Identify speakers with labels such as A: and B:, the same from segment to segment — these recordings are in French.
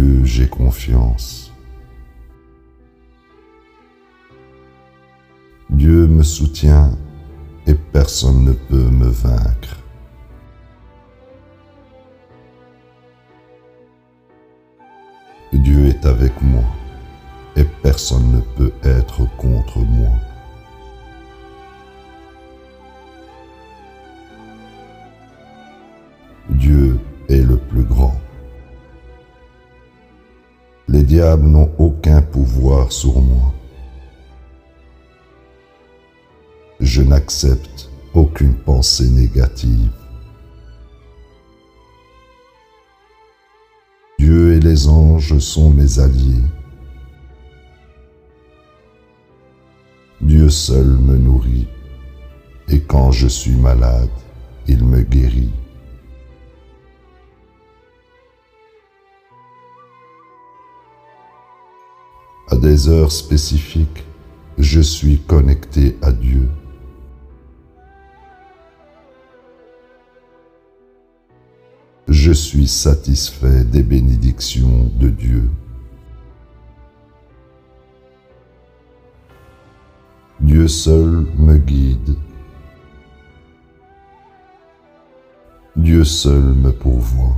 A: Dieu, j'ai confiance. Dieu me soutient et personne ne peut me vaincre. Dieu est avec moi et personne ne peut être contre moi. Dieu est le plus grand. Les diables n'ont aucun pouvoir sur moi. Je n'accepte aucune pensée négative. Dieu et les anges sont mes alliés. Dieu seul me nourrit, et quand je suis malade, il me guérit. À des heures spécifiques, je suis connecté à Dieu. Je suis satisfait des bénédictions de Dieu. Dieu seul me guide. Dieu seul me pourvoit.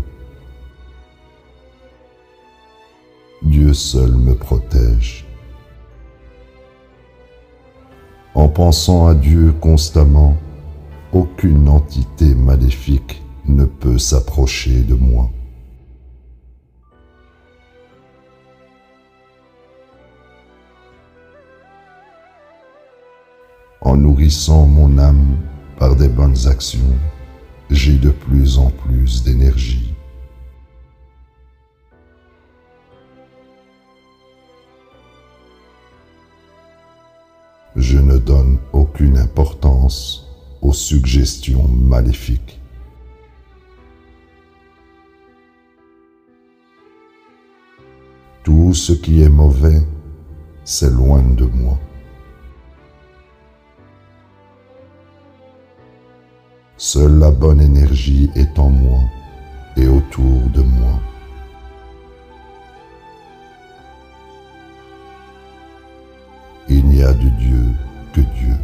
A: Dieu seul me protège. En pensant à Dieu constamment, aucune entité maléfique ne peut s'approcher de moi. En nourrissant mon âme par des bonnes actions, j'ai de plus en plus d'énergie. Je ne donne aucune importance aux suggestions maléfiques. Tout ce qui est mauvais s'éloigne de moi. Seule la bonne énergie est en moi et autour de moi. Il n'y a de Dieu que Dieu.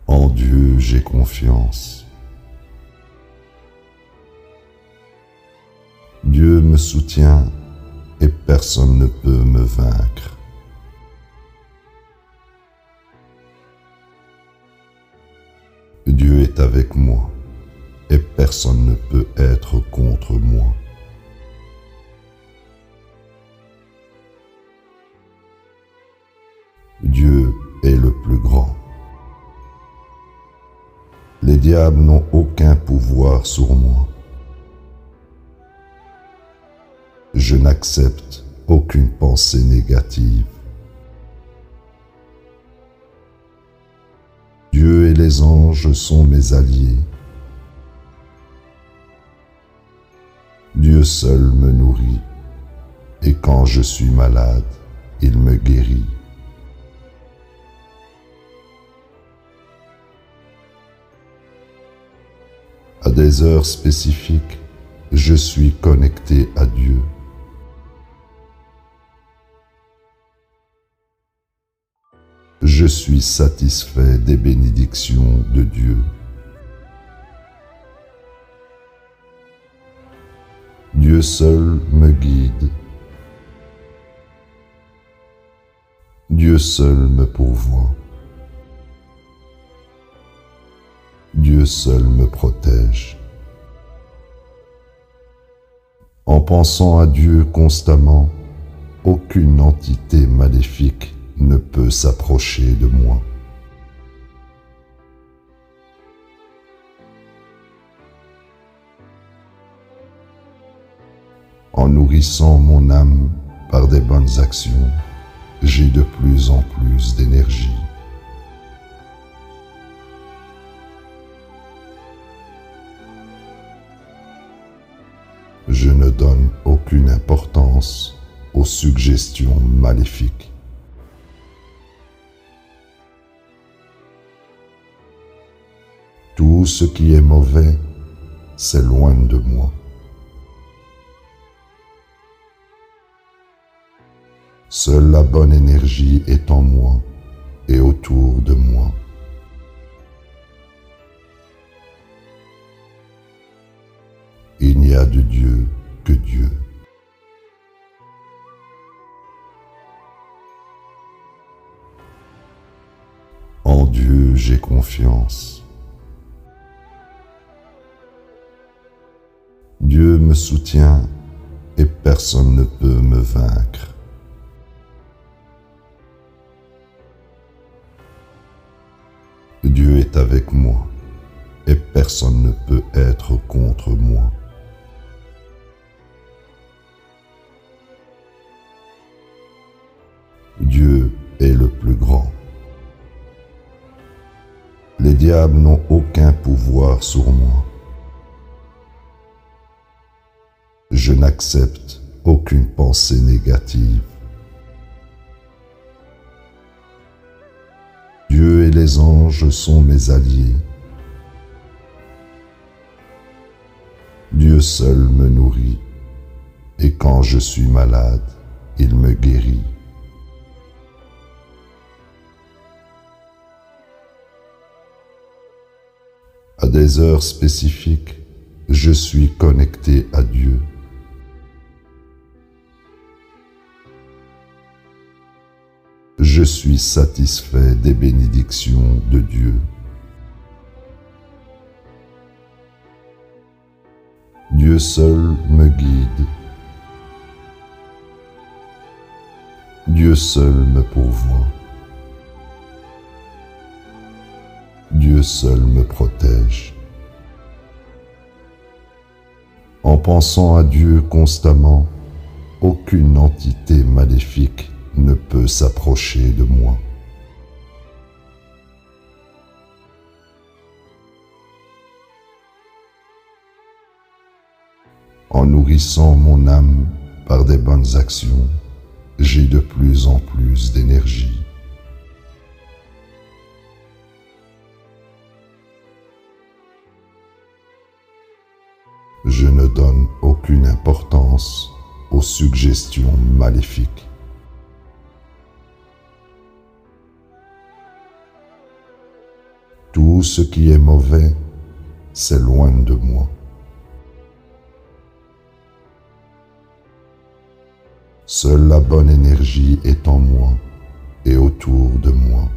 A: En Dieu, j'ai confiance. Dieu me soutient et personne ne peut me vaincre. Dieu est avec moi et personne ne peut être contre moi. Dieu est le plus grand. Les diables n'ont aucun pouvoir sur moi. Je n'accepte aucune pensée négative. Dieu et les anges sont mes alliés. Dieu seul me nourrit, et quand je suis malade, il me guérit. À des heures spécifiques, je suis connecté à Dieu. Je suis satisfait des bénédictions de Dieu. Dieu seul me guide. Dieu seul me pourvoit. Dieu seul me protège. En pensant à Dieu constamment, aucune entité maléfique ne peut s'approcher de moi. En nourrissant mon âme par des bonnes actions, j'ai de plus en plus d'énergie. Je ne donne aucune importance aux suggestions maléfiques. Tout ce qui est mauvais s'éloigne de moi. Seule la bonne énergie est en moi et autour de moi. Il n'y a de Dieu que Dieu. En Dieu, j'ai confiance. Dieu me soutient et personne ne peut me vaincre. Dieu est avec moi et personne ne peut être contre moi. Dieu est le plus grand. Les diables n'ont aucun pouvoir sur moi. Je n'accepte aucune pensée négative. Dieu et les anges sont mes alliés. Dieu seul me nourrit, et quand je suis malade, il me guérit. À des heures spécifiques, je suis connecté à Dieu. Je suis satisfait des bénédictions de Dieu. Dieu seul me guide. Dieu seul me pourvoit. Dieu seul me protège. En pensant à Dieu constamment, aucune entité maléfique ne peut s'approcher de moi. En nourrissant mon âme par des bonnes actions, j'ai de plus en plus d'énergie. Je ne donne aucune importance aux suggestions maléfiques. Tout ce qui est mauvais s'éloigne de moi. Seule la bonne énergie est en moi et autour de moi.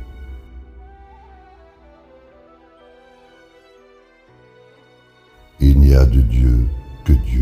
A: Il n'y a de Dieu que Dieu.